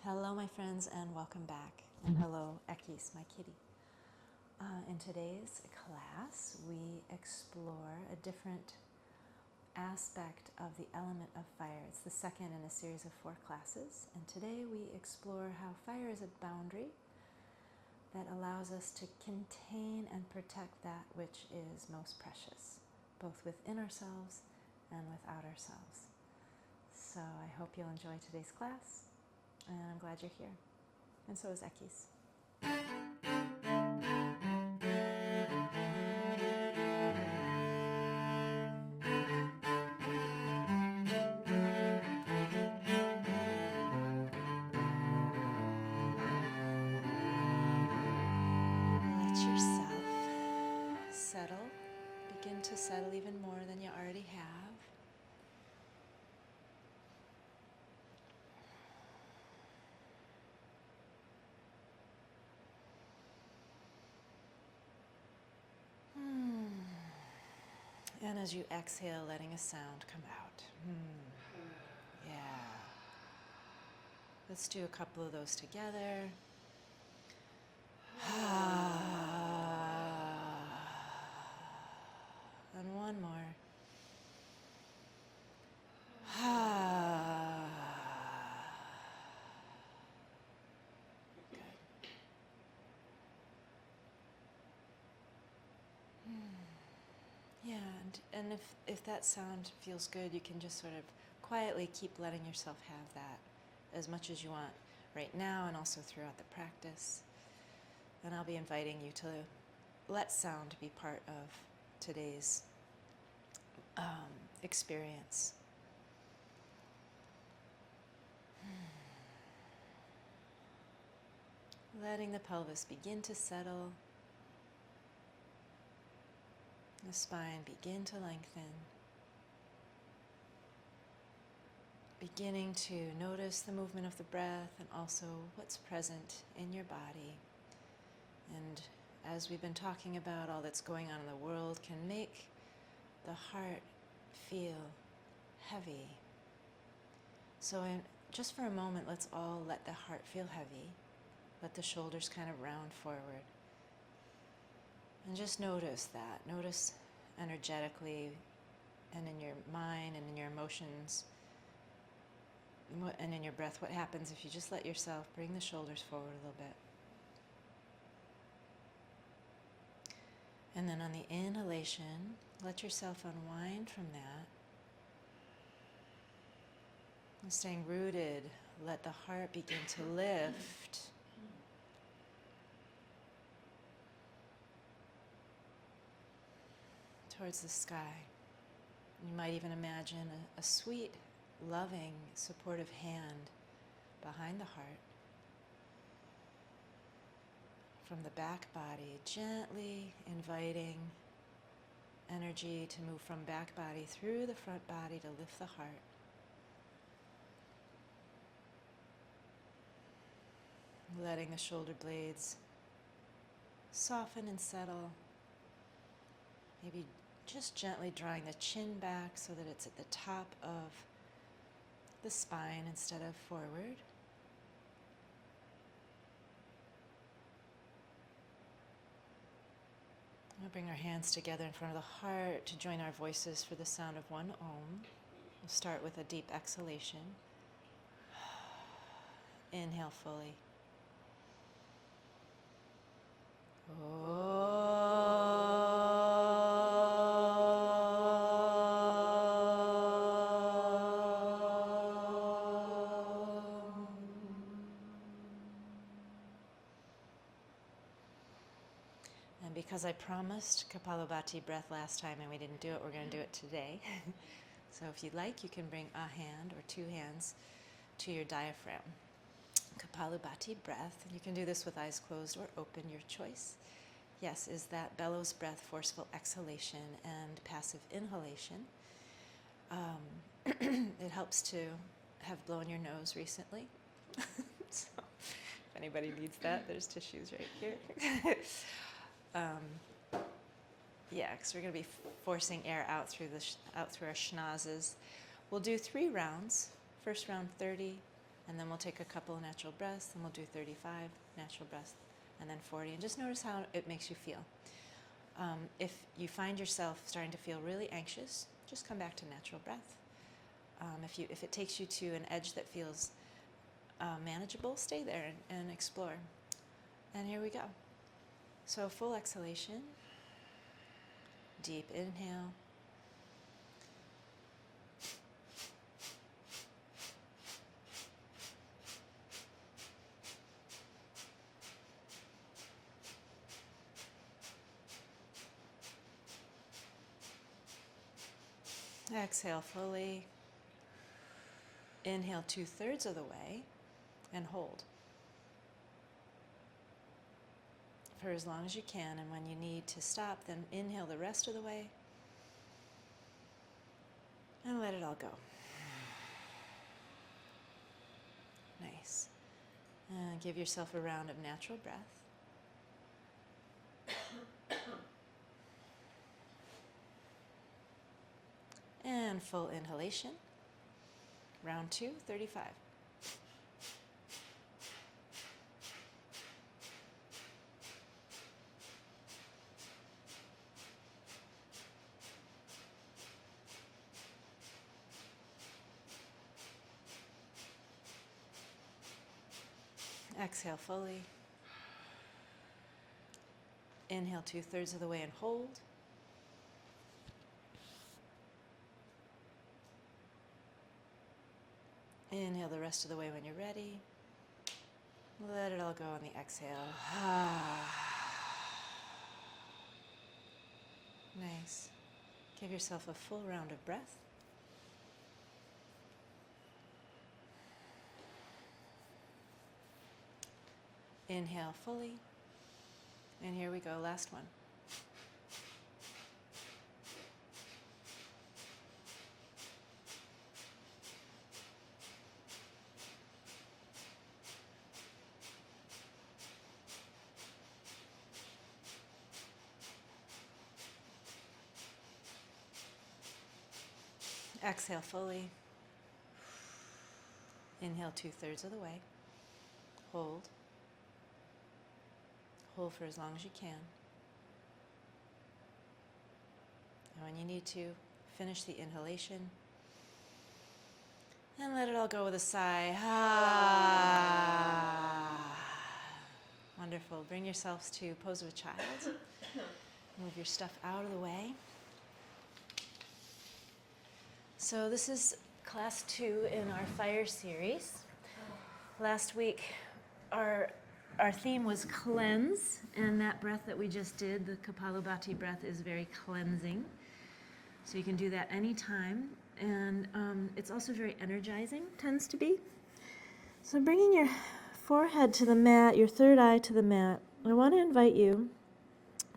Hello, my friends, and welcome back. And hello, Ekis, my kitty. In today's class, we explore a different aspect of the element of fire. It's the second in a series of 4 classes. And today we explore how fire is a boundary that allows us to contain and protect that which is most precious, both within ourselves and without ourselves. So I hope you'll enjoy today's class. And I'm glad you're here. And so is Ekis. Let yourself settle. Begin to settle even more than you already have. And as you exhale, letting a sound come out. Yeah. Let's do a couple of those together. And one more. Good. Yeah, and if that sound feels good, you can just sort of quietly keep letting yourself have that as much as you want right now and also throughout the practice. And I'll be inviting you to let sound be part of today's experience. Letting the pelvis begin to settle, the spine begin to lengthen, beginning to notice the movement of the breath and also what's present in your body. And as we've been talking about, all that's going on in the world can make the heart feel heavy. So just for a moment, let's all let the heart feel heavy. Let the shoulders kind of round forward. And just notice that. Notice energetically and in your mind and in your emotions and in your breath what happens if you just let yourself bring the shoulders forward a little bit. And then on the inhalation, let yourself unwind from that. And staying rooted, let the heart begin to lift. Towards the sky. You might even imagine a sweet, loving, supportive hand behind the heart. From the back body, gently inviting energy to move from back body through the front body to lift the heart. Letting the shoulder blades soften and settle. Maybe just gently drawing the chin back so that it's at the top of the spine instead of forward. We'll bring our hands together in front of the heart to join our voices for the sound of one Om. We'll start with a deep exhalation. Inhale fully. And because I promised Kapalabhati breath last time and we didn't do it, we're going to do it today. So if you'd like, you can bring a hand or 2 hands to your diaphragm. Kapalabhati breath. You can do this with eyes closed or open, your choice. Yes, is that bellows breath, forceful exhalation and passive inhalation. It helps to have blown your nose recently. So if anybody needs that, there's tissues right here. Yeah, because we're going to be forcing air out through our schnozzes. We'll do 3 rounds. First round 30, And then we'll take a couple of natural breaths, and we'll do 35 natural breaths, and then 40. And just notice how it makes you feel. If you find yourself starting to feel really anxious, just come back to natural breath. If it takes you to an edge that feels manageable, stay there and explore. And here we go. So full exhalation, deep inhale. Exhale fully. Inhale 2/3 of the way and hold for as long as you can. And when you need to stop, then inhale the rest of the way and let it all go. Nice. And give yourself a round of natural breath. And full inhalation. Round 2, 35. Exhale fully. Inhale 2/3 of the way and hold. Inhale the rest of the way when you're ready. Let it all go on the exhale. Nice. Give yourself a full round of breath. Inhale fully. And here we go, last one. Exhale fully. Inhale 2/3 of the way. Hold. Hold for as long as you can. And when you need to, finish the inhalation. And let it all go with a sigh. Wonderful. Bring yourselves to pose of a child. Move your stuff out of the way. So this is class 2 in our fire series. Last week, our theme was cleanse, and that breath that we just did, the Kapalabhati breath, is very cleansing. So you can do that anytime, and it's also very energizing, tends to be. So bringing your forehead to the mat, your third eye to the mat, I want to invite you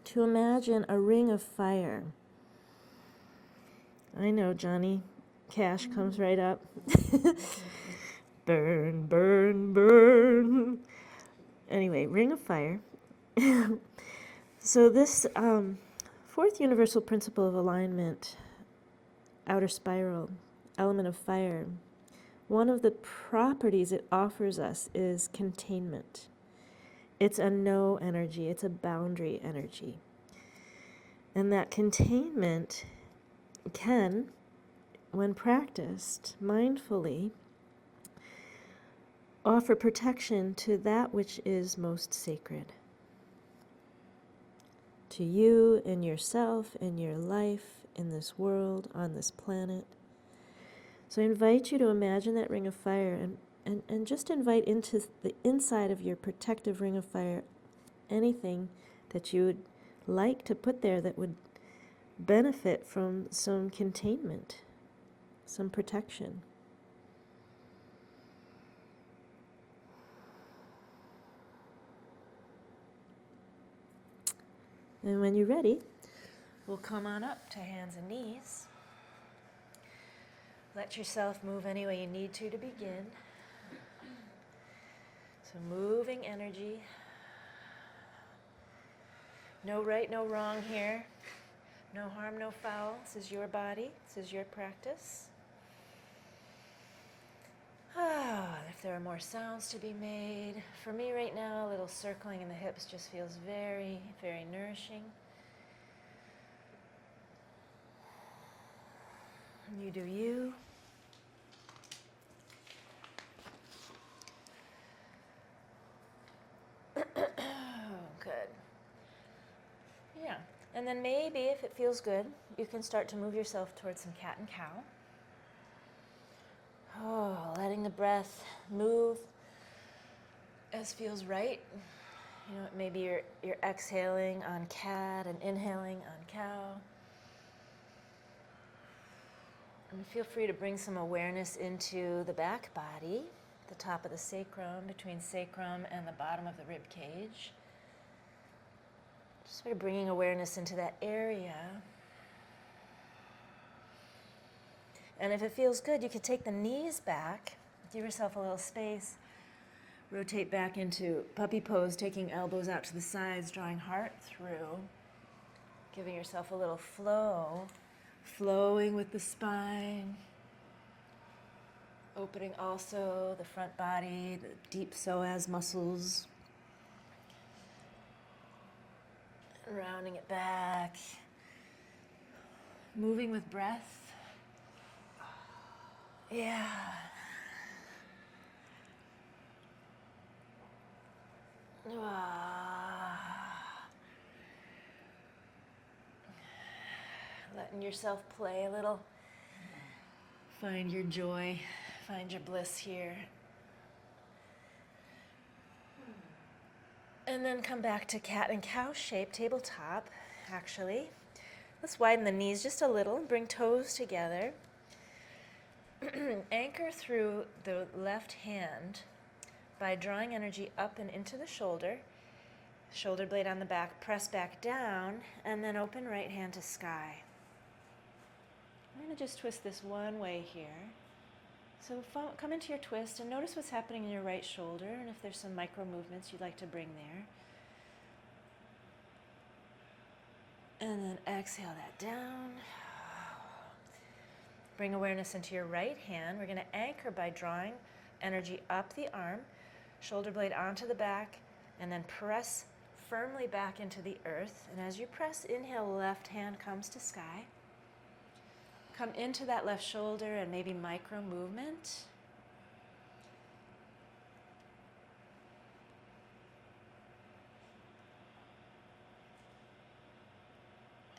to imagine a ring of fire. I know, Johnny Cash comes right up. Burn, burn, burn. Anyway, ring of fire. So this fourth universal principle of alignment, outer spiral, element of fire, one of the properties it offers us is containment. It's a no energy, it's a boundary energy. And that containment can, when practiced mindfully, offer protection to that which is most sacred. To you, in yourself, in your life, in this world, on this planet. So I invite you to imagine that ring of fire and just invite into the inside of your protective ring of fire anything that you would like to put there that would benefit from some containment, some protection. And when you're ready, we'll come on up to hands and knees. Let yourself move any way you need to begin. So moving energy. No right, no wrong here. No harm, no foul. This is your body. This is your practice. If there are more sounds to be made. For me right now, a little circling in the hips just feels very, very nourishing. You do you. Good. Yeah. And then maybe if it feels good, you can start to move yourself towards some cat and cow. Oh, letting the breath move as feels right. You know, maybe you're exhaling on cat and inhaling on cow. And feel free to bring some awareness into the back body, the top of the sacrum, between sacrum and the bottom of the rib cage. Just by bringing awareness into that area. And if it feels good, you could take the knees back, give yourself a little space, rotate back into puppy pose, taking elbows out to the sides, drawing heart through, giving yourself a little flow, flowing with the spine, opening also the front body, the deep psoas muscles, and rounding it back, moving with breath. Yeah. Letting yourself play a little. Find your joy, find your bliss here. And then come back to cat and cow shape, tabletop, actually. Let's widen the knees just a little, bring toes together. Anchor through the left hand by drawing energy up and into the shoulder blade on the back, press back down, and then open right hand to sky. I'm going to just twist this one way here. So come into your twist and notice what's happening in your right shoulder and if there's some micro movements you'd like to bring there. And then exhale that down. Bring awareness into your right hand. We're going to anchor by drawing energy up the arm, shoulder blade onto the back, and then press firmly back into the earth. And as you press, inhale, left hand comes to sky. Come into that left shoulder and maybe micro movement.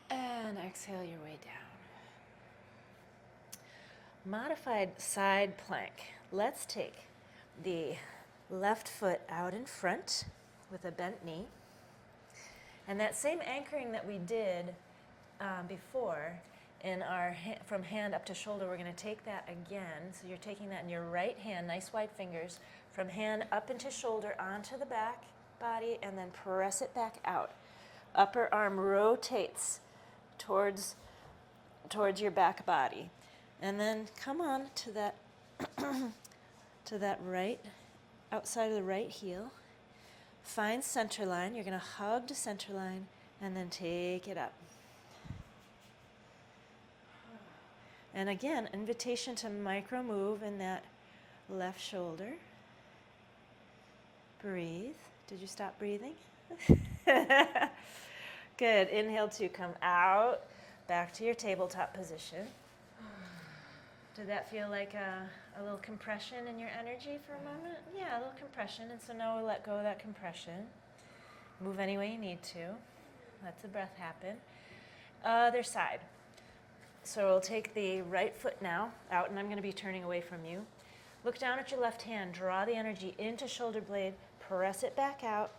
And exhale your way down. Modified side plank. Let's take the left foot out in front with a bent knee. And that same anchoring that we did before in our from hand up to shoulder, we're going to take that again. So you're taking that in your right hand, nice wide fingers, from hand up into shoulder onto the back body, and then press it back out. Upper arm rotates towards your back body. And then come on to that to that right, outside of the right heel. Find center line. You're going to hug to center line and then take it up. And again, invitation to micro move in that left shoulder. Breathe. Did you stop breathing? Good. Inhale to come out, back to your tabletop position. Did that feel like a little compression in your energy for a moment? Yeah, a little compression. And so now we'll let go of that compression. Move any way you need to. Let the breath happen. Other side. So we'll take the right foot now out, and I'm going to be turning away from you. Look down at your left hand. Draw the energy into shoulder blade. Press it back out.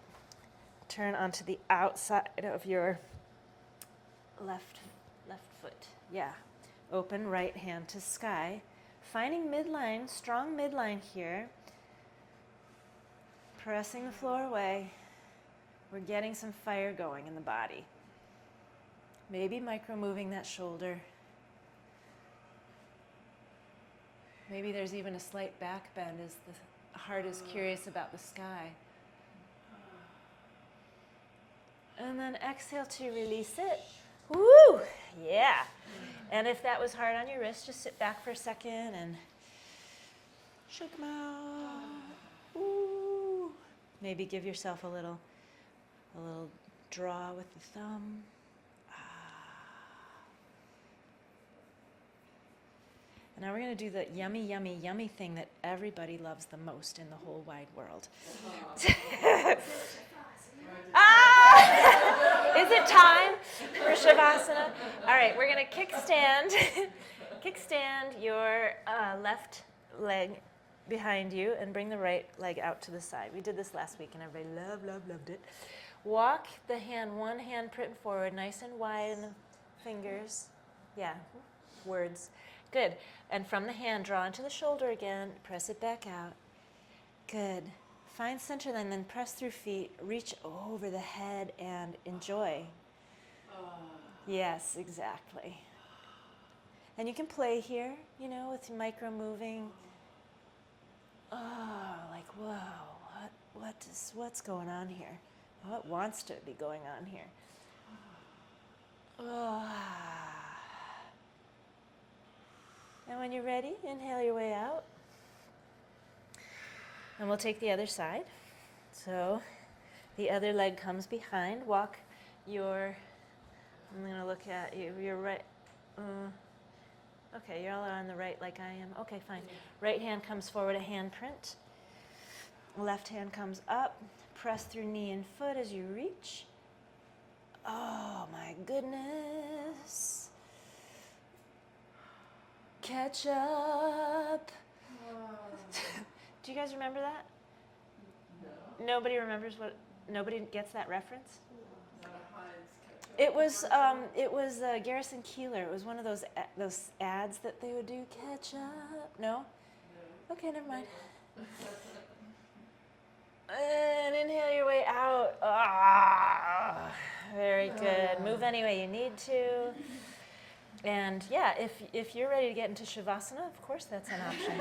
Turn onto the outside of your left foot. Yeah. Open right hand to sky. Finding midline, strong midline here. Pressing the floor away. We're getting some fire going in the body. Maybe micro-moving that shoulder. Maybe there's even a slight back bend as the heart is curious about the sky. And then exhale to release it. Woo! Yeah. And if that was hard on your wrist, just sit back for a second and Shake them out. Ooh. Maybe give yourself a little draw with the thumb. And now we're going to do the yummy, yummy, yummy thing that everybody loves the most in the whole wide world. Is it time for Shavasana? All right, we're going to kickstand your left leg behind you and bring the right leg out to the side. We did this last week and everybody loved it. Walk the hand, one hand print forward, nice and wide in the fingers. Yeah, words. Good. And from the hand, draw into the shoulder again, press it back out. Good. Find center line, then press through feet, reach over the head and enjoy. Yes, exactly. And you can play here, with micro moving. Oh, like, whoa, what's going on here? What wants to be going on here? Oh. And when you're ready, inhale your way out. And we'll take the other side. So the other leg comes behind. Walk I'm going to look at you. You're right. Okay, you're all on the right like I am. Okay, fine. Right hand comes forward, a hand print. Left hand comes up. Press through knee and foot as you reach. Oh, my goodness. Catch up. Do you guys remember that? No. Nobody gets that reference? It was Garrison Keillor. It was one of those ads that they would do. Catch up. No? Okay, never mind. And inhale your way out. Very good. Move any way you need to. And yeah, if you're ready to get into Shavasana, of course that's an option.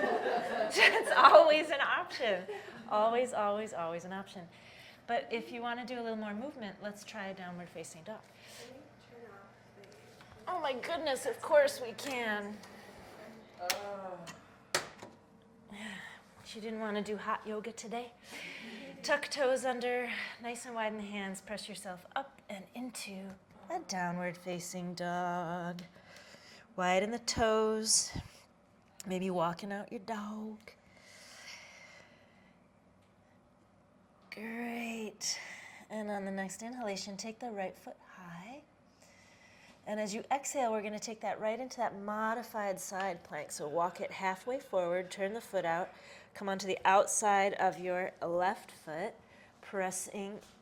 It's always an option. Always, always, always an option. But if you want to do a little more movement, let's try a downward facing dog. Oh my goodness, of course we can. She didn't want to do hot yoga today. Tuck toes under, nice and wide in the hands. Press yourself up and into a downward facing dog. Wide in the toes. Maybe walking out your dog. Great. And on the next inhalation, take the right foot high. And as you exhale, we're going to take that right into that modified side plank. So walk it halfway forward, turn the foot out, come onto the outside of your left foot,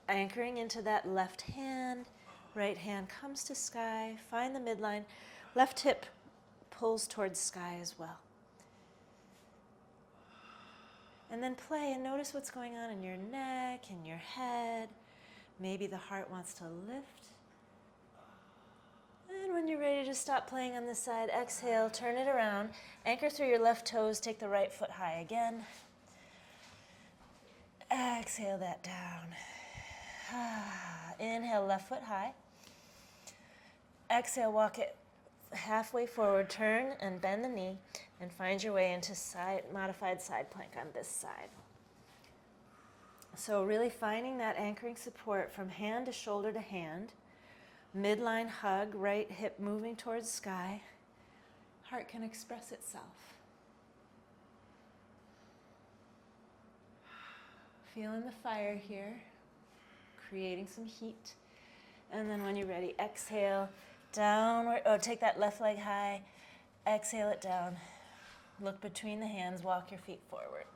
anchoring into that left hand. Right hand comes to sky, find the midline. Left hip pulls towards sky as well. And then play and notice what's going on in your neck, in your head. Maybe the heart wants to lift. And when you're ready to stop playing on this side, exhale, turn it around. Anchor through your left toes, take the right foot high again. Exhale that down. Inhale, left foot high. Exhale, walk it halfway forward, turn and bend the knee, and find your way into modified side plank on this side. So really finding that anchoring support from hand to shoulder to hand. Midline hug, right hip moving towards sky. Heart can express itself. Feeling the fire here, creating some heat. And then when you're ready, exhale, downward. Oh, take that left leg high. Exhale it down. Look between the hands, walk your feet forward.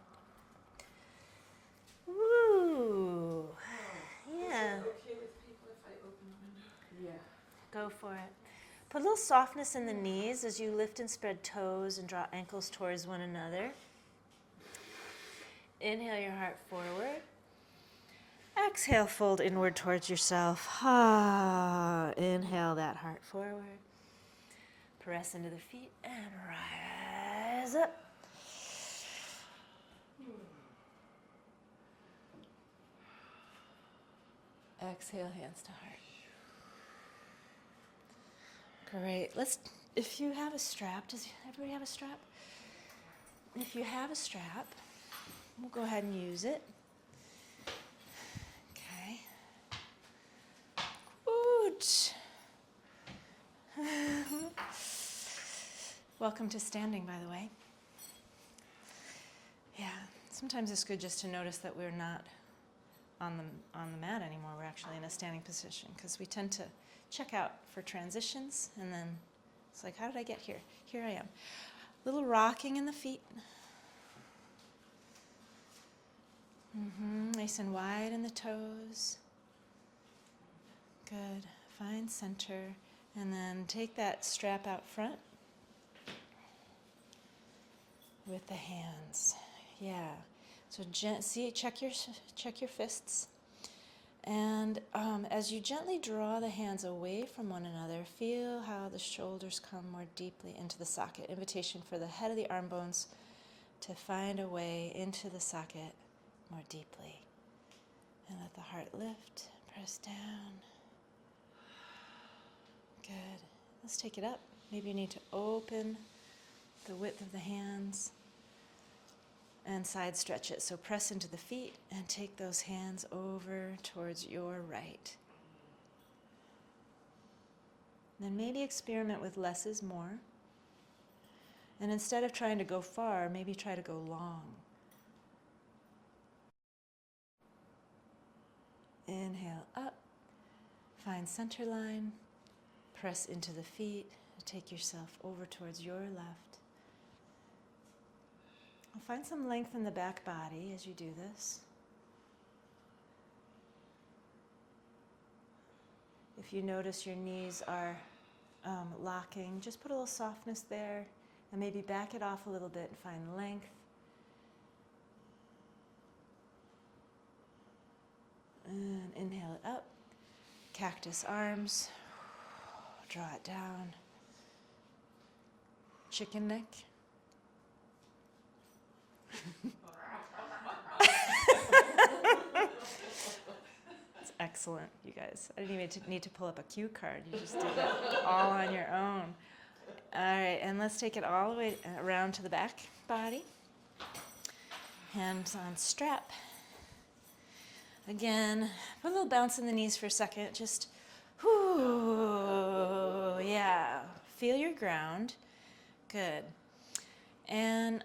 Woo! Yeah. Is it okay with people if I open the window? Yeah. Go for it. Put a little softness in the knees as you lift and spread toes and draw ankles towards one another. Inhale your heart forward. Exhale, fold inward towards yourself. Inhale that heart forward. Press into the feet and rise up. Exhale, hands to heart. Great. If you have a strap, does everybody have a strap? if you have a strap, we'll go ahead and use it. Okay. Good. Welcome to standing, by the way. Yeah, sometimes it's good just to notice that we're not on the mat anymore. We're actually in a standing position because we tend to check out for transitions and then it's like, how did I get here? Here I am. Little rocking in the feet. Nice and wide in the toes. Good. Find center. And then take that strap out front with the hands. Yeah. So check your fists. And as you gently draw the hands away from one another, feel how the shoulders come more deeply into the socket. Invitation for the head of the arm bones to find a way into the socket more deeply. And let the heart lift, press down. Good. Let's take it up. Maybe you need to open the width of the hands and side stretch it. So press into the feet and take those hands over towards your right. Then maybe experiment with less is more. And instead of trying to go far, maybe try to go long. Inhale up, find center line, press into the feet, take yourself over towards your left. Find some length in the back body as you do this. If you notice your knees are locking, just put a little softness there and maybe back it off a little bit and find length. And inhale it up, cactus arms, draw it down, chicken neck. That's excellent, you guys. I didn't even need to pull up a cue card. You just did that all on your own. All right, and let's take it all the way around to the back body. Hands on strap. Again, put a little bounce in the knees for a second. Just, whoo, yeah. Feel your ground. Good. And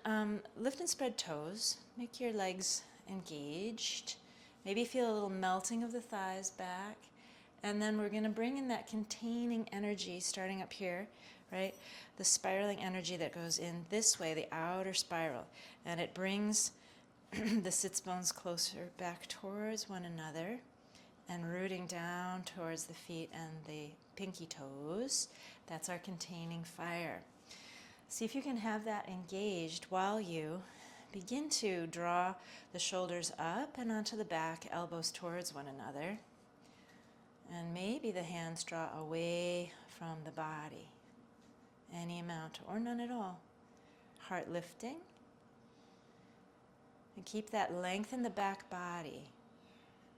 lift and spread toes. Make your legs engaged. Maybe feel a little melting of the thighs back. And then we're going to bring in that containing energy starting up here, right? The spiraling energy that goes in this way, the outer spiral. And it brings the sits bones closer back towards one another and rooting down towards the feet and the pinky toes. That's our containing fire. See if you can have that engaged while you begin to draw the shoulders up and onto the back, elbows towards one another. And maybe the hands draw away from the body. Any amount or none at all. Heart lifting. And keep that length in the back body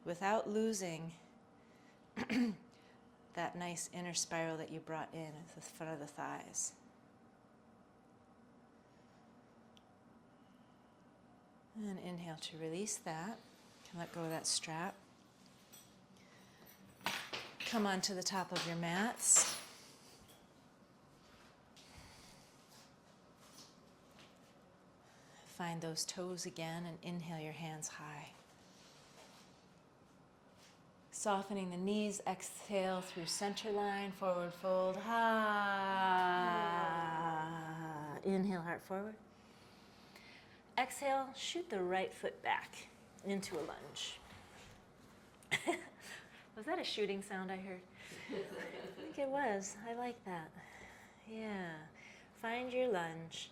without losing that nice inner spiral that you brought in at the front of the thighs. And inhale to release that. You can let go of that strap. Come onto the top of your mats. Find those toes again and inhale your hands high. Softening the knees, exhale through center line, forward fold, inhale, heart forward. Exhale, shoot the right foot back into a lunge. Was that a shooting sound I heard? I think it was. I like that. Yeah. Find your lunge.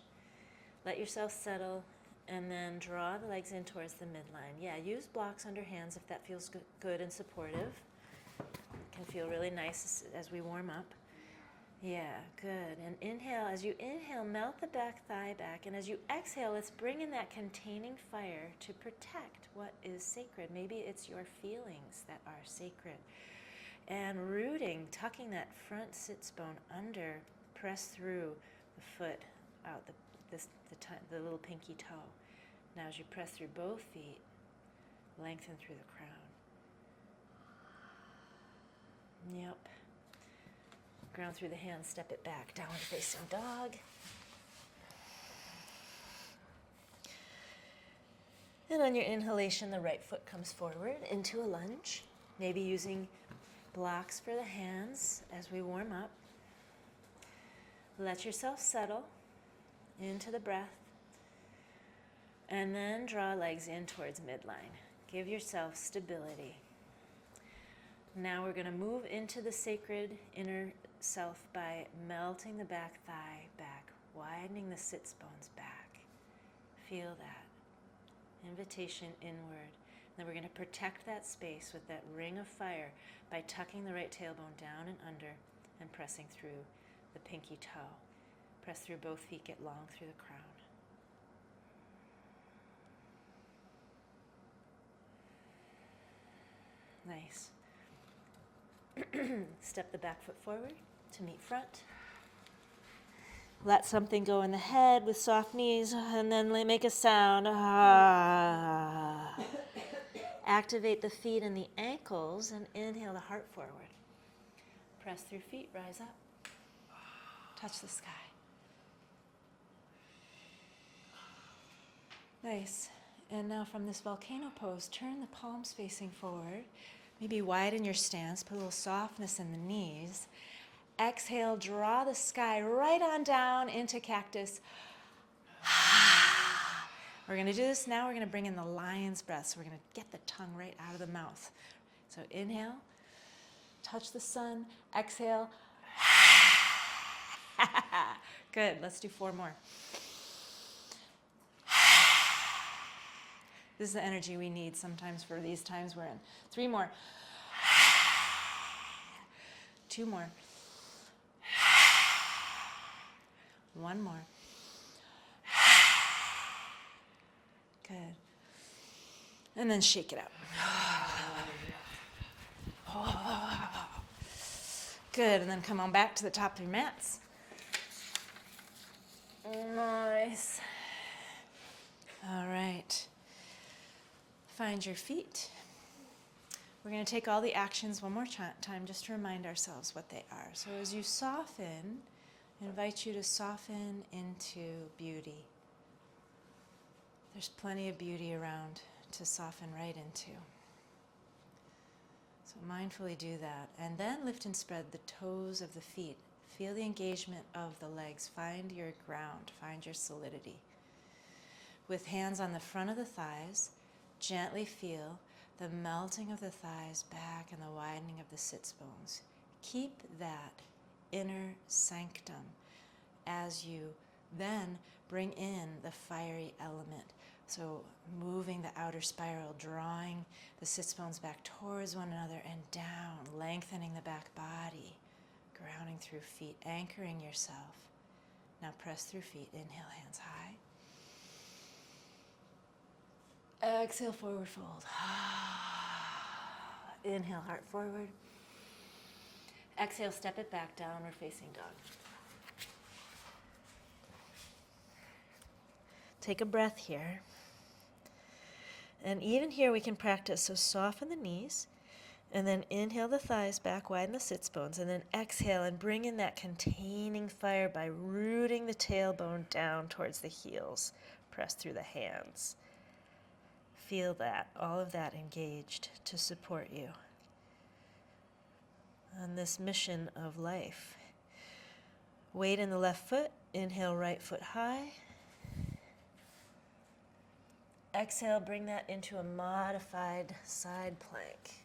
Let yourself settle and then draw the legs in towards the midline. Yeah, use blocks under hands if that feels good and supportive. It can feel really nice as we warm up. Yeah, good. And inhale. As you inhale, melt the back thigh back. And as you exhale, let's bring in that containing fire to protect what is sacred. Maybe it's your feelings that are sacred. And rooting, tucking that front sits bone under, press through the foot out the the little pinky toe. Now as you press through both feet, lengthen through the crown. Yep. Ground through the hands, step it back, downward facing dog. And on your inhalation, the right foot comes forward into a lunge, maybe using blocks for the hands as we warm up. Let yourself settle into the breath, and then draw legs in towards midline. Give yourself stability. Now we're going to move into the sacred inner self by melting the back thigh back, widening the sits bones back. Feel that. Invitation inward. Then we're going to protect that space with that ring of fire by tucking the right tailbone down and under and pressing through the pinky toe. Press through both feet, get long through the crown. Nice. Step the back foot forward to meet front. Let something go in the head with soft knees, and then make a sound. Ah. Activate the feet and the ankles, and inhale the heart forward. Press through feet, rise up. Touch the sky. Nice. And now from this volcano pose, turn the palms facing forward. Maybe widen your stance, put a little softness in the knees. Exhale, draw the sky right on down into cactus. We're going to do this now. We're going to bring in the lion's breath. So we're going to get the tongue right out of the mouth. So inhale, touch the sun. Exhale. Good. Let's do 4 more. This is the energy we need sometimes for these times we're in. 3 more. 2 more. 1 more. Good. And then shake it out. Good. And then come on back to the top of your mats. Nice. All right. Find your feet. We're going to take all the actions one more time just to remind ourselves what they are. So as you soften, I invite you to soften into beauty. There's plenty of beauty around to soften right into. So mindfully do that. And then lift and spread the toes of the feet. Feel the engagement of the legs. Find your ground. Find your solidity. With hands on the front of the thighs, gently feel the melting of the thighs back and the widening of the sits bones. Keep that inner sanctum as you then bring in the fiery element. So moving the outer spiral, drawing the sits bones back towards one another and down, lengthening the back body, grounding through feet, anchoring yourself. Now press through feet, inhale, hands high. Exhale, forward fold. Inhale, heart forward. Exhale, step it back, downward facing dog. Take a breath here. And even here we can practice. So soften the knees, and then inhale the thighs back, widen the sits bones, and then exhale and bring in that containing fire by rooting the tailbone down towards the heels. Press through the hands. Feel that, all of that engaged to support you on this mission of life. Weight in the left foot. Inhale, right foot high. Exhale, bring that into a modified side plank.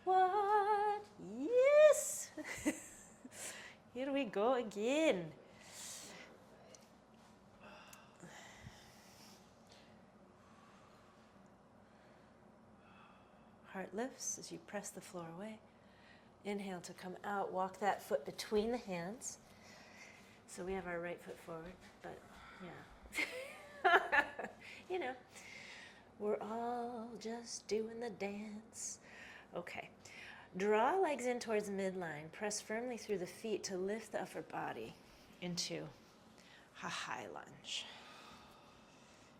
What? Yes! Here we go again. Heart lifts as you press the floor away. Inhale to come out. Walk that foot between the hands. So we have our right foot forward, but yeah. You know, we're all just doing the dance. Okay. Draw legs in towards midline. Press firmly through the feet to lift the upper body into a high lunge.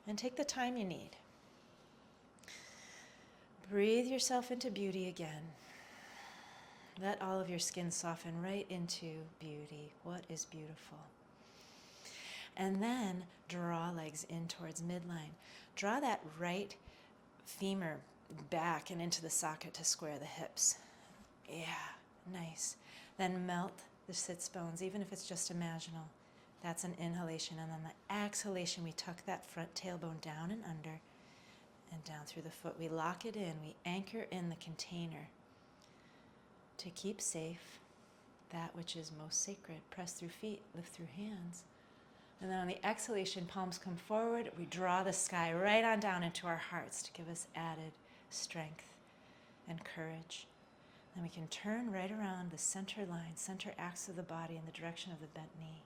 And take the time you need. Breathe yourself into beauty again. Let all of your skin soften right into beauty. What is beautiful? And then draw legs in towards midline. Draw that right femur back and into the socket to square the hips. Yeah, nice. Then melt the sits bones, even if it's just imaginal. That's an inhalation. And then the exhalation, we tuck that front tailbone down and under and down through the foot. We lock it in. We anchor in the container to keep safe that which is most sacred. Press through feet, lift through hands. And then on the exhalation, palms come forward. We draw the sky right on down into our hearts to give us added strength and courage. Then we can turn right around the center line, center axis of the body in the direction of the bent knee.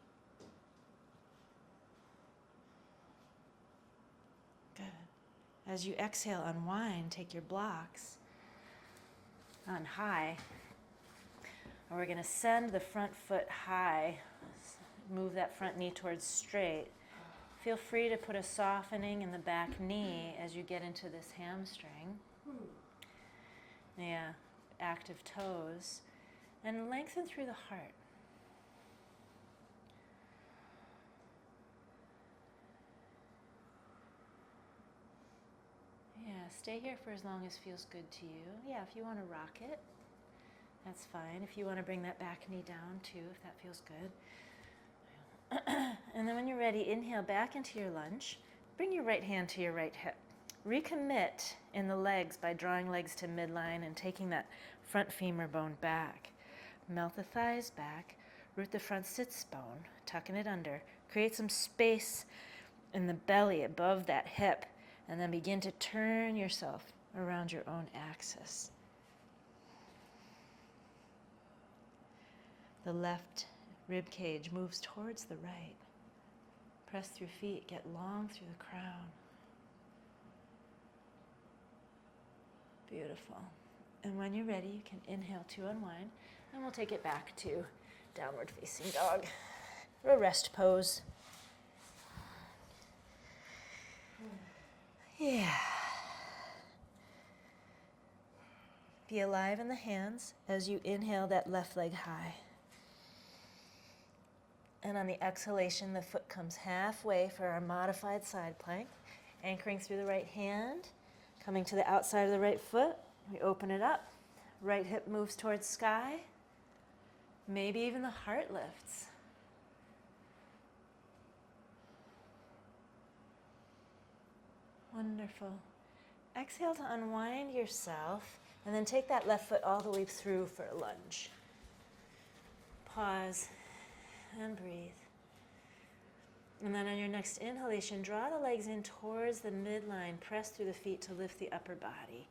Good. As you exhale, unwind, take your blocks on high. And we're going to send the front foot high. Move that front knee towards straight. Feel free to put a softening in the back knee as you get into this hamstring. Yeah, active toes. And lengthen through the heart. Yeah, stay here for as long as feels good to you. Yeah, if you want to rock it, that's fine. If you want to bring that back knee down too, if that feels good. And then when you're ready, inhale back into your lunge. Bring your right hand to your right hip. Recommit in the legs by drawing legs to midline and taking that front femur bone back. Melt the thighs back. Root the front sits bone, tucking it under. Create some space in the belly above that hip. And then begin to turn yourself around your own axis. The left rib cage moves towards the right. Press through feet, get long through the crown. Beautiful. And when you're ready, you can inhale to unwind, and we'll take it back to downward facing dog, or a rest pose. Yeah. Be alive in the hands as you inhale that left leg high. And on the exhalation, the foot comes halfway for our modified side plank, anchoring through the right hand, coming to the outside of the right foot. We open it up. Right hip moves towards sky. Maybe even the heart lifts. Wonderful. Exhale to unwind yourself, and then take that left foot all the way through for a lunge. Pause. And breathe. And then on your next inhalation, draw the legs in towards the midline. Press through the feet to lift the upper body.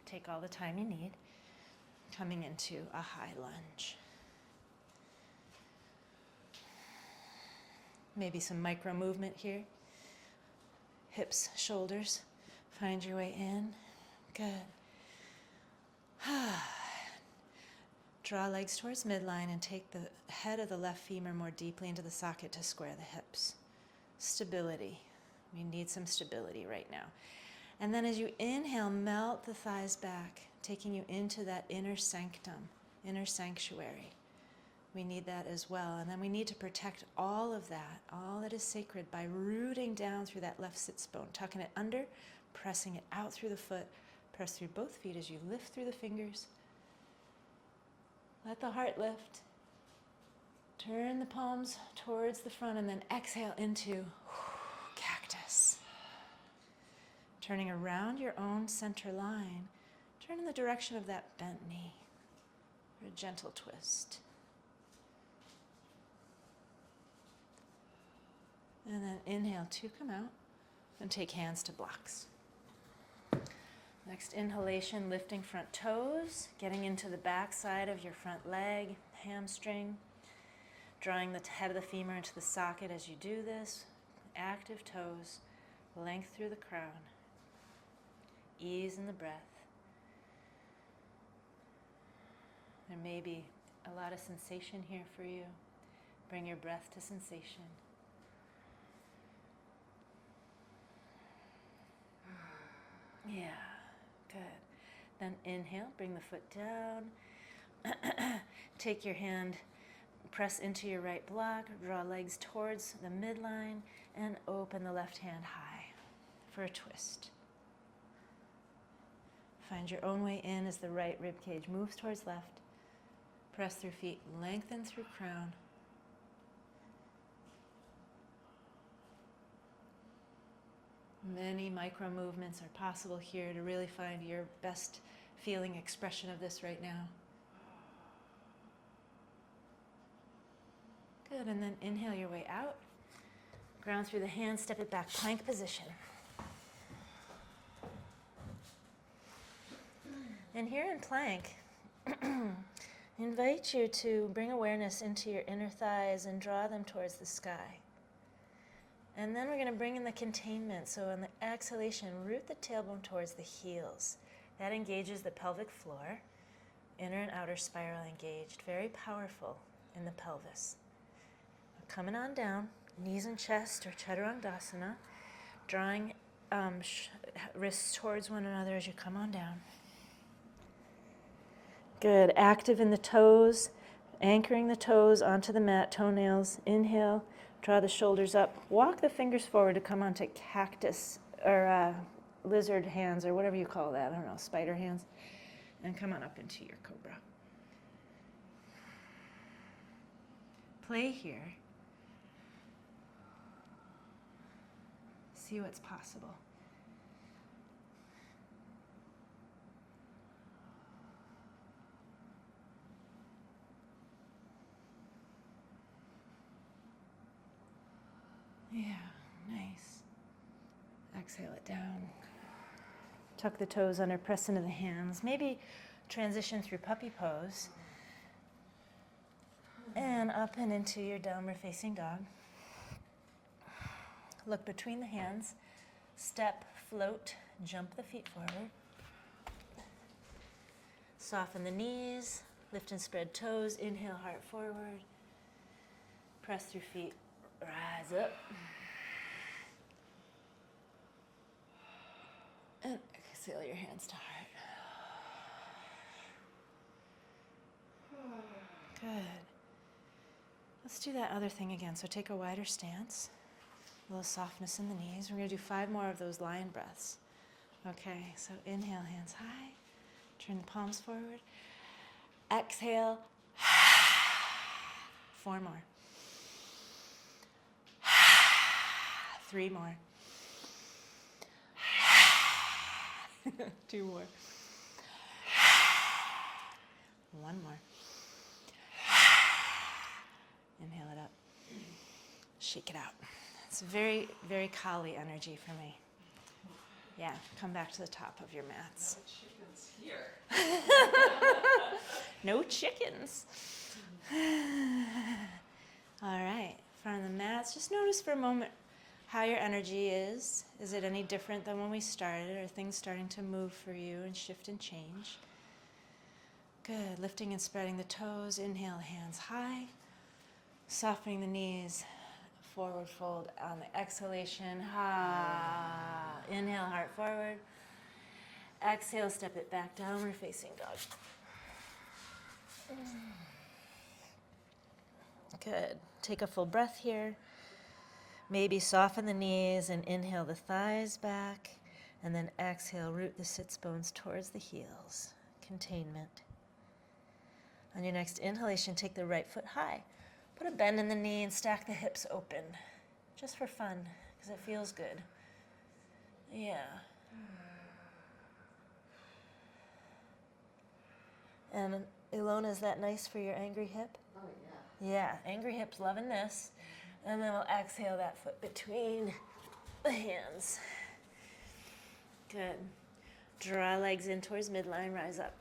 Take all the time you need. Coming into a high lunge. Maybe some micro movement here. Hips, shoulders. Find your way in. Good. Draw legs towards midline and take the head of the left femur more deeply into the socket to square the hips. Stability. We need some stability right now. And then as you inhale, melt the thighs back, taking you into that inner sanctum, inner sanctuary. We need that as well. And then we need to protect all of that, all that is sacred, by rooting down through that left sits bone, tucking it under, pressing it out through the foot. Press through both feet as you lift through the fingers. Let the heart lift. Turn the palms towards the front and then exhale into cactus. Turning around your own center line, turn in the direction of that bent knee for a gentle twist. And then inhale to come out and take hands to blocks. Next inhalation, lifting front toes, getting into the back side of your front leg, hamstring, drawing the head of the femur into the socket as you do this. Active toes, length through the crown, ease in the breath. There may be a lot of sensation here for you. Bring your breath to sensation. Yeah, good. Then inhale, bring the foot down. Take your hand, press into your right block, draw legs towards the midline, and open the left hand high for a twist. Find your own way in as the right rib cage moves towards left. Press through feet, lengthen through crown. Many micro movements are possible here to really find your best feeling expression of this right now. Good, and then inhale your way out. Ground through the hands, step it back, plank position. And here in plank, I invite you to bring awareness into your inner thighs and draw them towards the sky. And then we're going to bring in the containment. So on the exhalation, root the tailbone towards the heels. That engages the pelvic floor, inner and outer spiral engaged. Very powerful in the pelvis. Coming on down, knees and chest or chaturangdasana, drawing wrists towards one another as you come on down. Good, active in the toes, anchoring the toes onto the mat, toenails. Inhale, draw the shoulders up. Walk the fingers forward to come onto cactus or lizard hands or whatever you call that. I don't know, spider hands. And come on up into your cobra. Play here. See what's possible. Yeah, nice. Exhale it down. Tuck the toes under, press into the hands. Maybe transition through puppy pose. And up and into your downward facing dog. Look between the hands. Step, float, jump the feet forward. Soften the knees. Lift and spread toes. Inhale, heart forward. Press through feet. Rise up. And exhale your hands to heart. Good. Let's do that other thing again. So take a wider stance. A little softness in the knees. We're going to do 5 more of those lion breaths. Okay, so inhale, hands high. Turn the palms forward. Exhale. 4 more. 3 more. 2 more. 1 more. Inhale it up. Shake it out. It's very, very Kali energy for me. Yeah, come back to the top of your mats. No chickens here. No chickens. All right, front of the mats. Just notice for a moment how your energy is. Is it any different than when we started? Are things starting to move for you and shift and change? Good. Lifting and spreading the toes. Inhale, hands high. Softening the knees. Forward fold on the exhalation. Ha. Inhale, heart forward. Exhale, step it back, downward facing dog. Good. Take a full breath here. Maybe soften the knees and inhale the thighs back. And then exhale, root the sits bones towards the heels. Containment. On your next inhalation, take the right foot high. Put a bend in the knee and stack the hips open. Just for fun, because it feels good. Yeah. And Ilona, is that nice for your angry hip? Oh, yeah. Yeah, angry hip's loving this. And then we'll exhale that foot between the hands. Good. Draw legs in towards midline, rise up.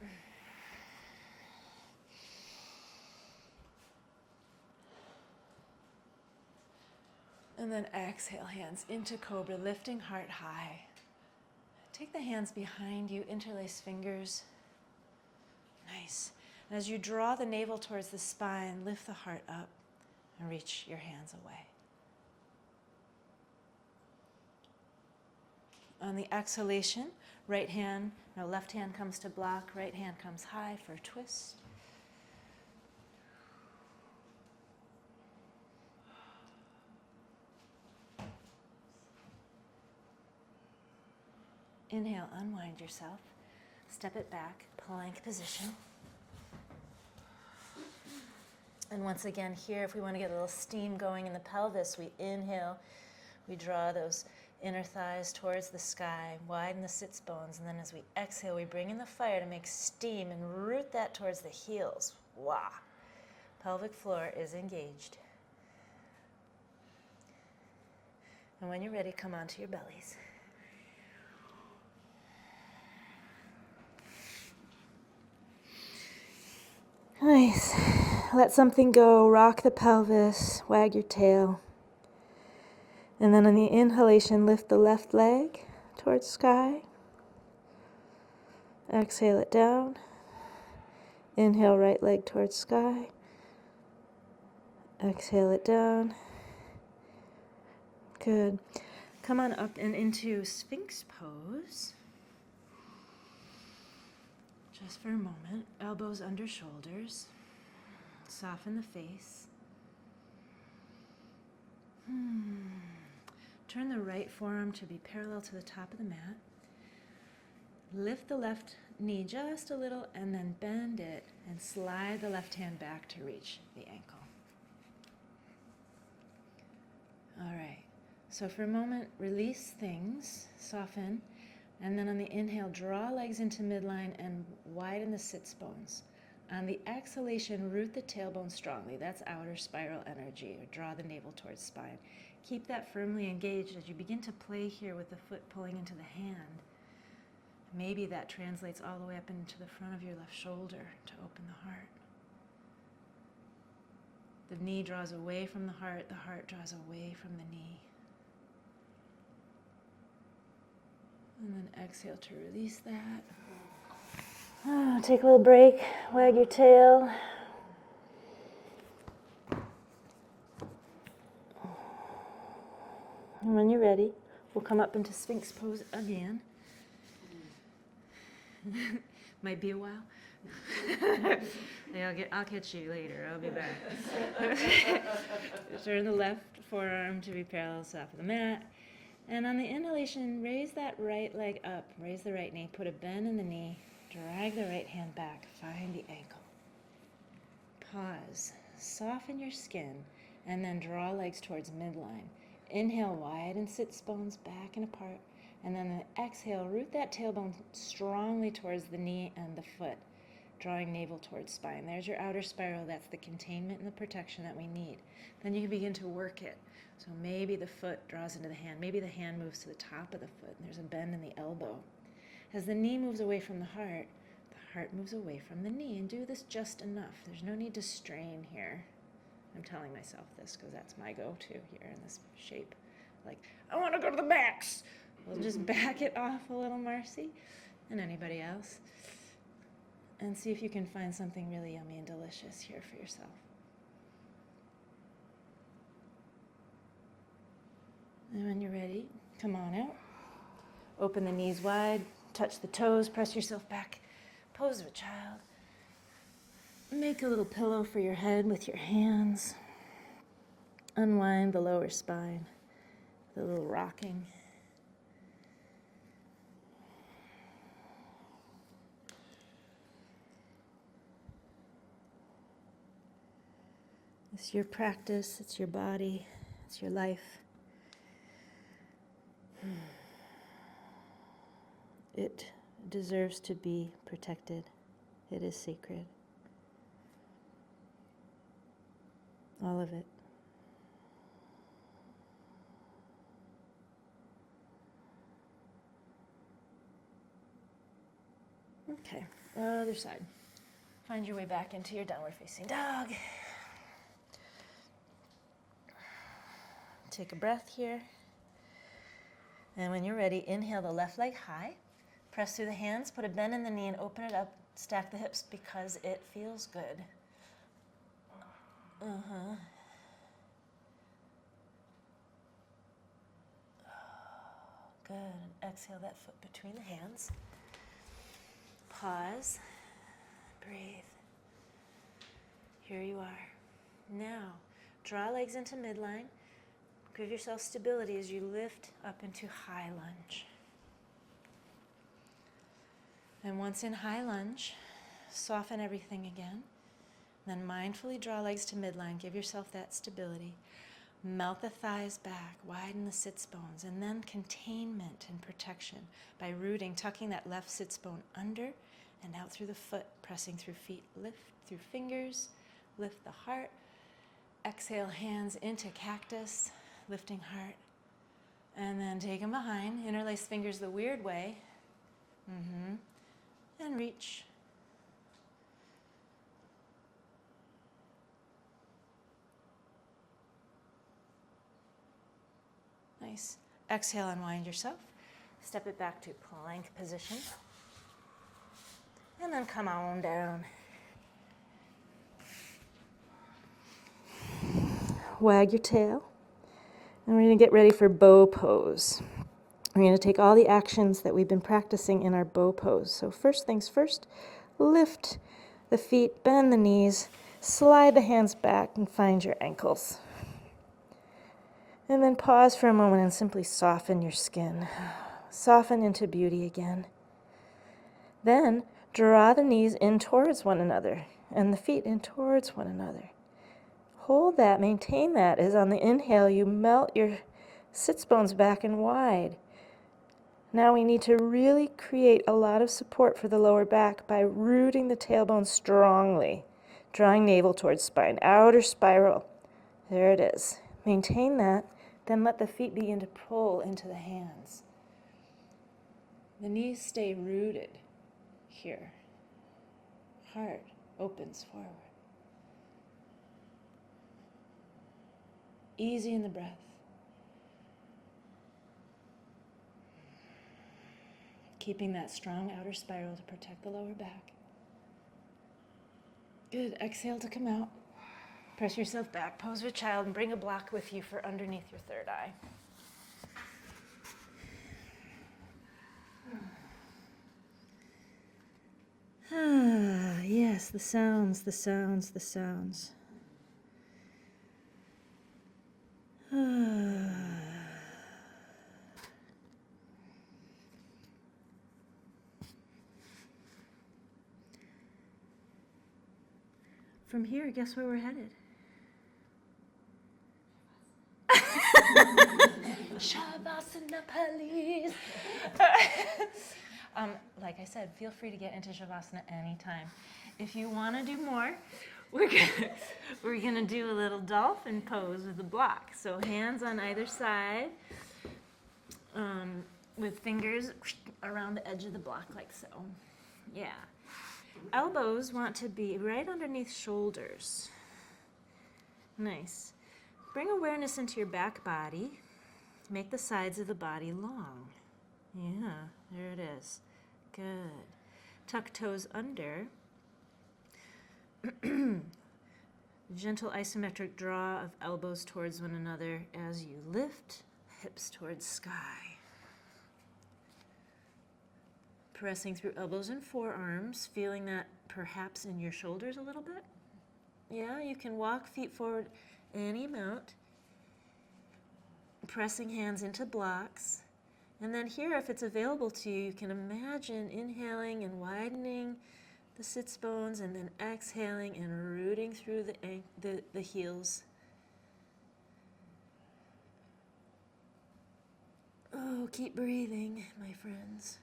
And then exhale, hands into cobra, lifting heart high. Take the hands behind you, interlace fingers. Nice. And as you draw the navel towards the spine, lift the heart up and reach your hands away. On the exhalation, Left hand comes to block, right hand comes high for a twist. Inhale, unwind yourself. Step it back, plank position. And once again here, if we want to get a little steam going in the pelvis, we inhale, we draw those inner thighs towards the sky, widen the sits bones, and then as we exhale, we bring in the fire to make steam and root that towards the heels. Wah! Pelvic floor is engaged. And when you're ready, come onto your bellies. Nice. Let something go. Rock the pelvis. Wag your tail. And then on the inhalation, lift the left leg towards sky. Exhale it down. Inhale, right leg towards sky. Exhale it down. Good. Come on up and into Sphinx pose. Just for a moment. Elbows under shoulders. Soften the face. Turn the right forearm to be parallel to the top of the mat. Lift the left knee just a little and then bend it and slide the left hand back to reach the ankle. All right. So for a moment, release things, soften, and then on the inhale, draw legs into midline and widen the sits bones. On the exhalation, root the tailbone strongly. That's outer spiral energy, or draw the navel towards spine. Keep that firmly engaged as you begin to play here with the foot pulling into the hand. Maybe that translates all the way up into the front of your left shoulder to open the heart. The knee draws away from the heart draws away from the knee. And then exhale to release that. Take a little break, wag your tail. And when you're ready, we'll come up into Sphinx pose again. Might be a while. I'll catch you later. I'll be back. Turn the left forearm to be parallel to the top of the mat. And on the inhalation, raise that right leg up. Raise the right knee. Put a bend in the knee. Drag the right hand back. Find the ankle. Pause. Soften your skin. And then draw legs towards midline. Inhale, widen sits bones back and apart. And then the exhale, root that tailbone strongly towards the knee and the foot, drawing navel towards spine. There's your outer spiral. That's the containment and the protection that we need. Then you can begin to work it. So maybe the foot draws into the hand. Maybe the hand moves to the top of the foot, and there's a bend in the elbow. As the knee moves away from the heart moves away from the knee. And do this just enough. There's no need to strain here. I'm telling myself this because that's my go-to here in this shape. Like, I want to go to the max. We'll just back it off a little, Marcy, and anybody else. And see if you can find something really yummy and delicious here for yourself. And when you're ready, come on out. Open the knees wide, touch the toes, press yourself back. Pose of a child. Make a little pillow for your head with your hands. Unwind the lower spine, the little rocking. It's your practice, it's your body, it's your life. It deserves to be protected. It is sacred. All of it. Okay, other side. Find your way back into your downward facing dog. Take a breath here. And when you're ready, inhale the left leg high. Press through the hands, put a bend in the knee and open it up. Stack the hips because it feels good. Good. And exhale that foot between the hands. Pause. Breathe. Here you are. Now, draw legs into midline. Give yourself stability as you lift up into high lunge. And once in high lunge, soften everything again. Then mindfully draw legs to midline. Give yourself that stability. Melt the thighs back, widen the sits bones, and then containment and protection by rooting, tucking that left sits bone under and out through the foot, pressing through feet. Lift through fingers, lift the heart. Exhale, hands into cactus, lifting heart. And then take them behind, interlace fingers the weird way. And reach. Nice. Exhale, unwind yourself. Step it back to plank position. And then come on down. Wag your tail. And we're going to get ready for bow pose. We're going to take all the actions that we've been practicing in our bow pose. So first things first, lift the feet, bend the knees, slide the hands back, and find your ankles. And then pause for a moment and simply soften your skin. Soften into beauty again. Then draw the knees in towards one another and the feet in towards one another. Hold that, maintain that as on the inhale you melt your sits bones back and wide. Now we need to really create a lot of support for the lower back by rooting the tailbone strongly, drawing navel towards spine, outer spiral. There it is. Maintain that. Then let the feet begin to pull into the hands. The knees stay rooted here. Heart opens forward. Easy in the breath. Keeping that strong outer spiral to protect the lower back. Good. Exhale to come out. Press yourself back, pose with child, and bring a block with you for underneath your third eye. Yes, the sounds, the sounds, the sounds. From here, guess where we're headed? Shavasana, please. Like I said, feel free to get into Shavasana anytime. If you want to do more, we're gonna do a little dolphin pose with a block. So hands on either side, with fingers around the edge of the block like so. Yeah. Elbows want to be right underneath shoulders. Nice. Bring awareness into your back body. Make the sides of the body long. Yeah, there it is. Good. Tuck toes under. Gentle isometric draw of elbows towards one another as you lift, hips towards sky. Pressing through elbows and forearms, feeling that perhaps in your shoulders a little bit. Yeah, you can walk feet forward any amount. Pressing hands into blocks. And then here, if it's available to you, you can imagine inhaling and widening the sits bones and then exhaling and rooting through the heels. Oh, keep breathing, my friends.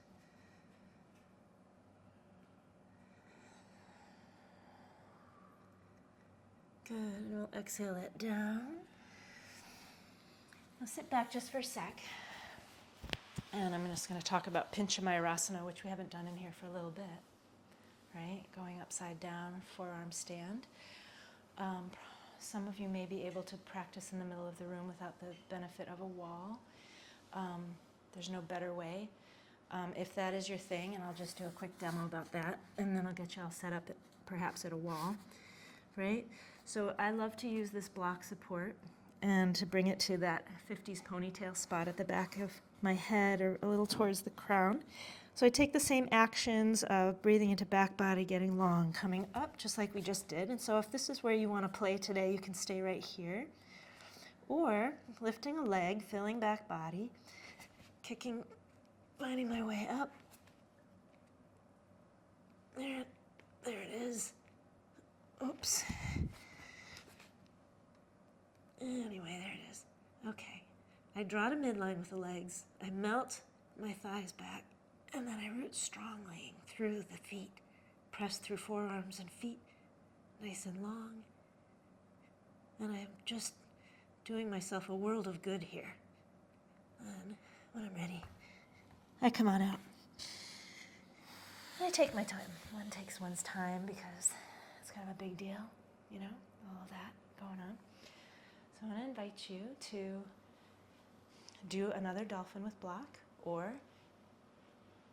Good, and we'll exhale it down. Now sit back just for a sec. And I'm just going to talk about Pinchamayurasana, which we haven't done in here for a little bit. Right? Going upside down, forearm stand. Some of you may be able to practice in the middle of the room without the benefit of a wall. There's no better way. If that is your thing, and I'll just do a quick demo about that, and then I'll get you all set up perhaps at a wall. Right? So I love to use this block support and to bring it to that 50s ponytail spot at the back of my head or a little towards the crown. So I take the same actions of breathing into back body, getting long, coming up just like we just did. And so if this is where you want to play today, you can stay right here. Or lifting a leg, filling back body, kicking, finding my way up. There it is. Oops. Anyway, there it is. Okay. I draw to midline with the legs. I melt my thighs back, and then I root strongly through the feet. Press through forearms and feet, nice and long. And I'm just doing myself a world of good here. And when I'm ready, I come on out. I take my time. One takes one's time because it's kind of a big deal, you know, all of that going on. So I want to invite you to do another dolphin with block, or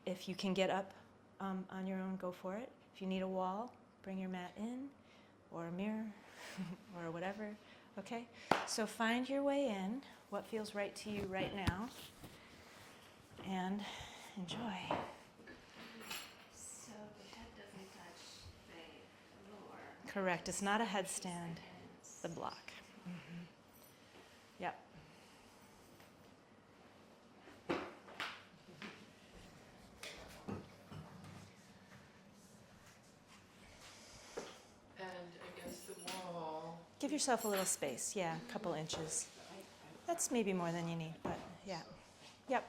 if you can get up on your own, go for it. If you need a wall, bring your mat in, or a mirror, or whatever, okay? So find your way in, what feels right to you right now, and enjoy. So the head doesn't touch the floor. Correct, it's not a headstand, the block. Mm-hmm. Yep. And against the wall. Give yourself a little space, yeah, a couple inches. That's maybe more than you need, but yeah. Yep.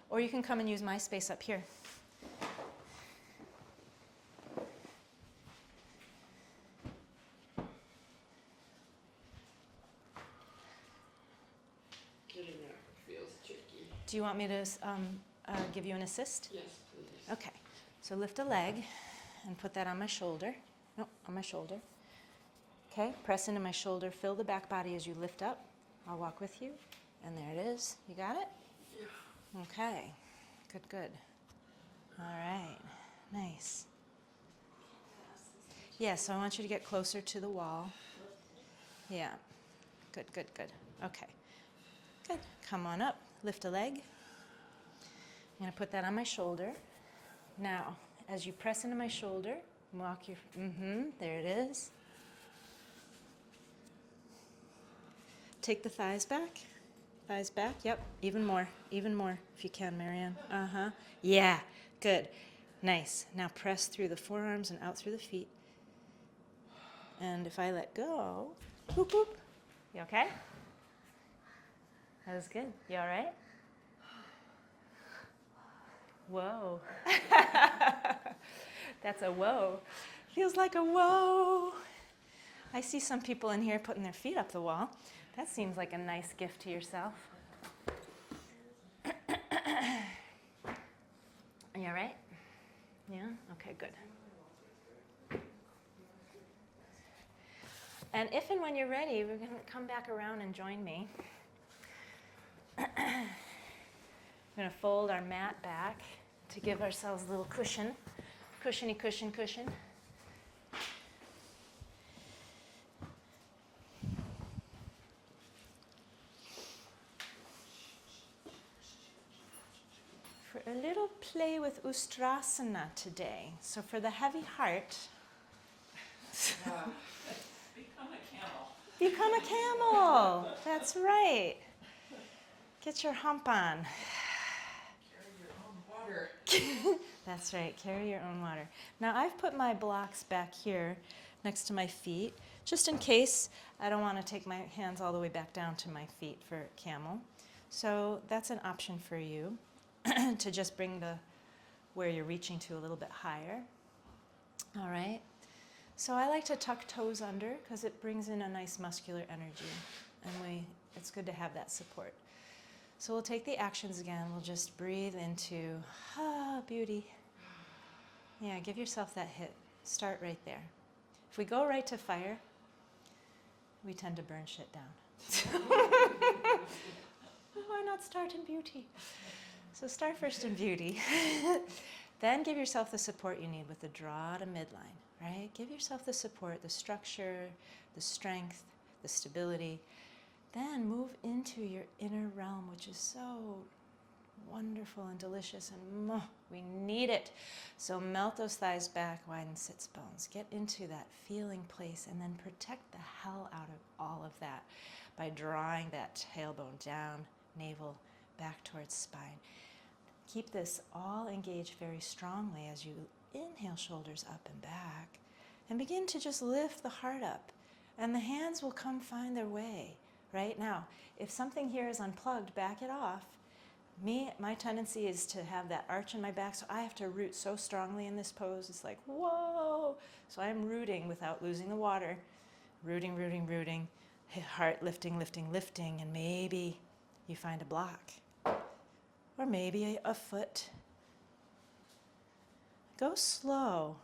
Or you can come and use my space up here. Getting there feels tricky. Do you want me to give you an assist? Yes, please. Okay, so lift a leg and put that on my shoulder. No, on my shoulder. Okay, press into my shoulder, fill the back body as you lift up. I'll walk with you. And there it is. You got it? Yeah. Okay, good, good. All right, nice. Yeah, so I want you to get closer to the wall. Yeah, good, good, good. Okay, good. Come on up, lift a leg. I'm gonna put that on my shoulder. Now, as you press into my shoulder, walk your, there it is. Take the thighs back. Thighs back, yep, even more if you can, Marianne. Yeah, good, nice. Now press through the forearms and out through the feet. And if I let go, whoop, whoop. You okay? That was good. You all right? Whoa. That's a whoa. Feels like a whoa. I see some people in here putting their feet up the wall. That seems like a nice gift to yourself. Are you all right? Yeah? Okay, good. And if and when you're ready, we're going to come back around and join me. We're going to fold our mat back to give ourselves a little cushion. Cushiony cushion, cushion. For a little play with Ustrasana today. So for the heavy heart, Become a camel. become a camel. That's right. Get your hump on. Carry your own water. That's right, carry your own water. Now I've put my blocks back here next to my feet, just in case I don't want to take my hands all the way back down to my feet for camel. So that's an option for you, to just bring the where you're reaching to a little bit higher. All right. So I like to tuck toes under because it brings in a nice muscular energy, and it's good to have that support. So we'll take the actions again. We'll just breathe into beauty. Yeah, give yourself that hit. Start right there. If we go right to fire, we tend to burn shit down. Why not start in beauty? So start first in beauty. Then give yourself the support you need with the draw to midline, right? Give yourself the support, the structure, the strength, the stability. Then move into your inner realm, which is so wonderful and delicious, and we need it. So melt those thighs back, widen sits bones. Get into that feeling place, and then protect the hell out of all of that by drawing that tailbone down, navel back towards spine. Keep this all engaged very strongly as you inhale, shoulders up and back, and begin to just lift the heart up, and the hands will come find their way. Right now, if something here is unplugged, back it off. My tendency is to have that arch in my back, so I have to root so strongly in this pose. It's like, whoa! So I'm rooting without losing the water. Rooting, rooting, rooting. Heart lifting, lifting, lifting, and maybe you find a block. Or maybe a foot. Go slow.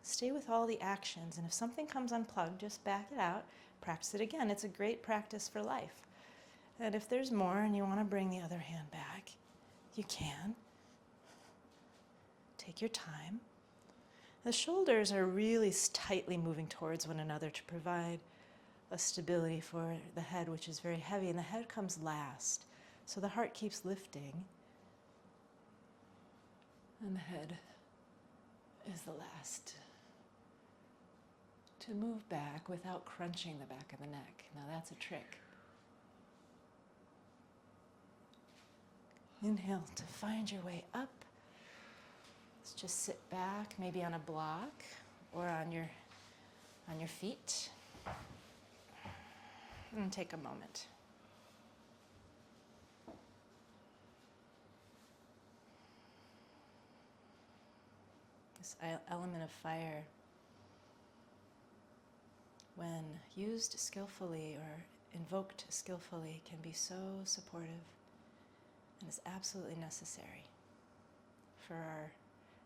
Stay with all the actions, and if something comes unplugged, just back it out. Practice it again. It's a great practice for life. And if there's more and you want to bring the other hand back, you can. Take your time. The shoulders are really tightly moving towards one another to provide a stability for the head, which is very heavy, and the head comes last. So the heart keeps lifting, and the head is the last to move back without crunching the back of the neck. Now that's a trick. Inhale to find your way up. Let's just sit back, maybe on a block or on your feet. And take a moment. This element of fire, when used skillfully or invoked skillfully, can be so supportive and is absolutely necessary for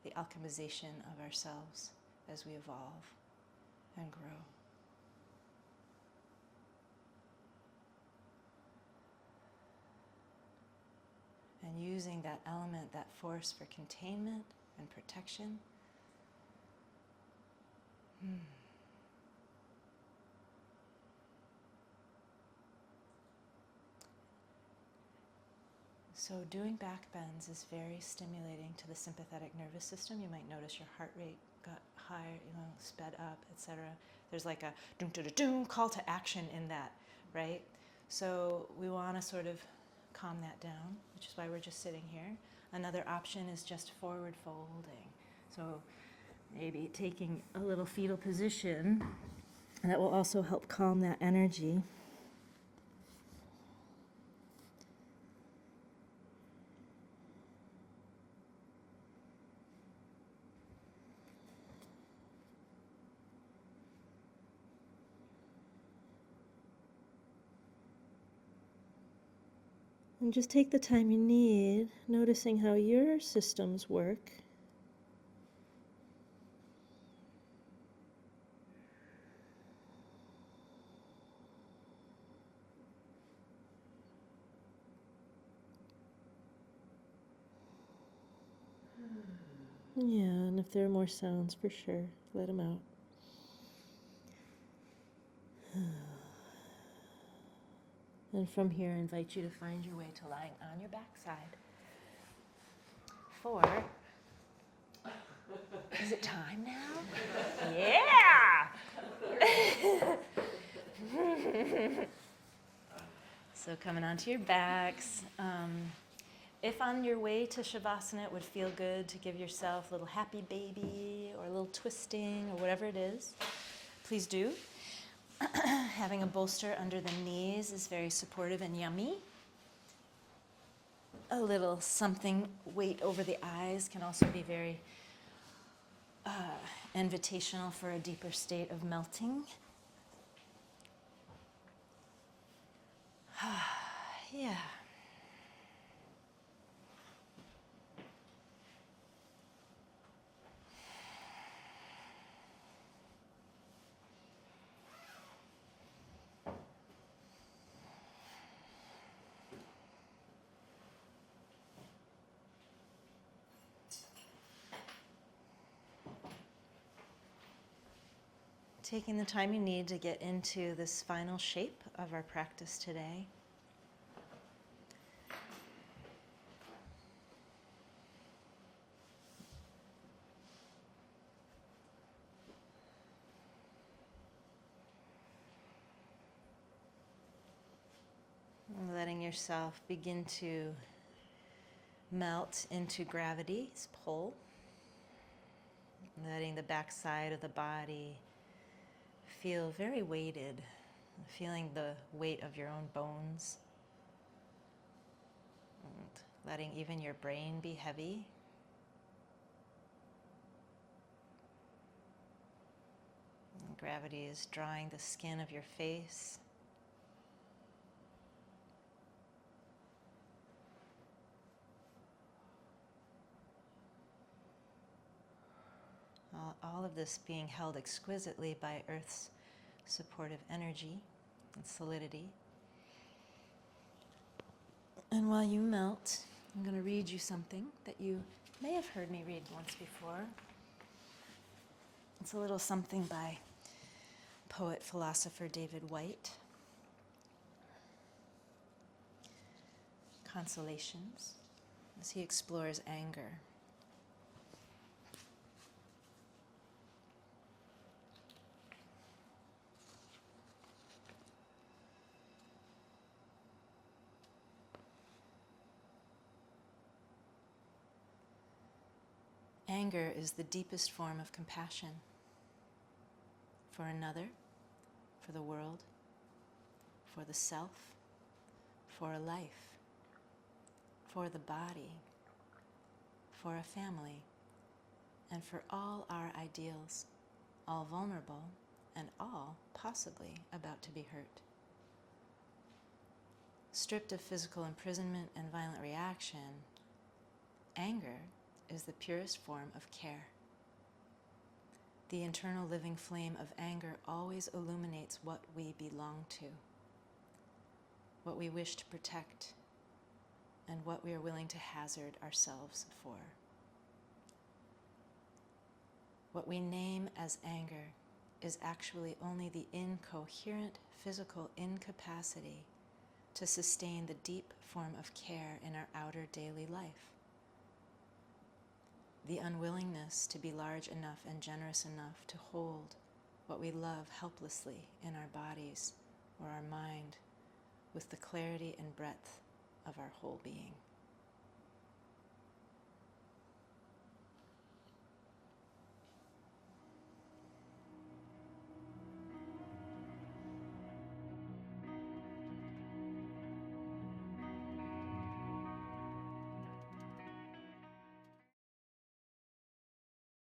the alchemization of ourselves as we evolve and grow. And using that element, that force for containment and protection. So doing back bends is very stimulating to the sympathetic nervous system. You might notice your heart rate got higher, sped up, etc. There's like a doom call to action in that, right? So we want to sort of calm that down, which is why we're just sitting here. Another option is just forward folding. So maybe taking a little fetal position, and that will also help calm that energy. And just take the time you need, noticing how your systems work. Yeah, and if there are more sounds, for sure, let them out. And from here, I invite you to find your way to lying on your backside. 4. Is it time now? Yeah! So coming onto your backs. If on your way to Shavasana it would feel good to give yourself a little happy baby or a little twisting or whatever it is, please do. Having a bolster under the knees is very supportive and yummy. A little something weight over the eyes can also be very invitational for a deeper state of melting. Yeah. taking the time you need to get into this final shape of our practice today. And letting yourself begin to melt into gravity's pull. Letting the backside of the body feel very weighted, feeling the weight of your own bones. And letting even your brain be heavy. And gravity is drawing the skin of your face. All of this being held exquisitely by Earth's supportive energy and solidity. And while you melt, I'm going to read you something that you may have heard me read once before. It's a little something by poet, philosopher David White. Consolations, as he explores anger. Anger is the deepest form of compassion for another, for the world, for the self, for a life, for the body, for a family, and for all our ideals, all vulnerable and all possibly about to be hurt. Stripped of physical imprisonment and violent reaction, anger is the purest form of care. The internal living flame of anger always illuminates what we belong to, what we wish to protect, and what we are willing to hazard ourselves for. What we name as anger is actually only the incoherent physical incapacity to sustain the deep form of care in our outer daily life. The unwillingness to be large enough and generous enough to hold what we love helplessly in our bodies or our mind with the clarity and breadth of our whole being.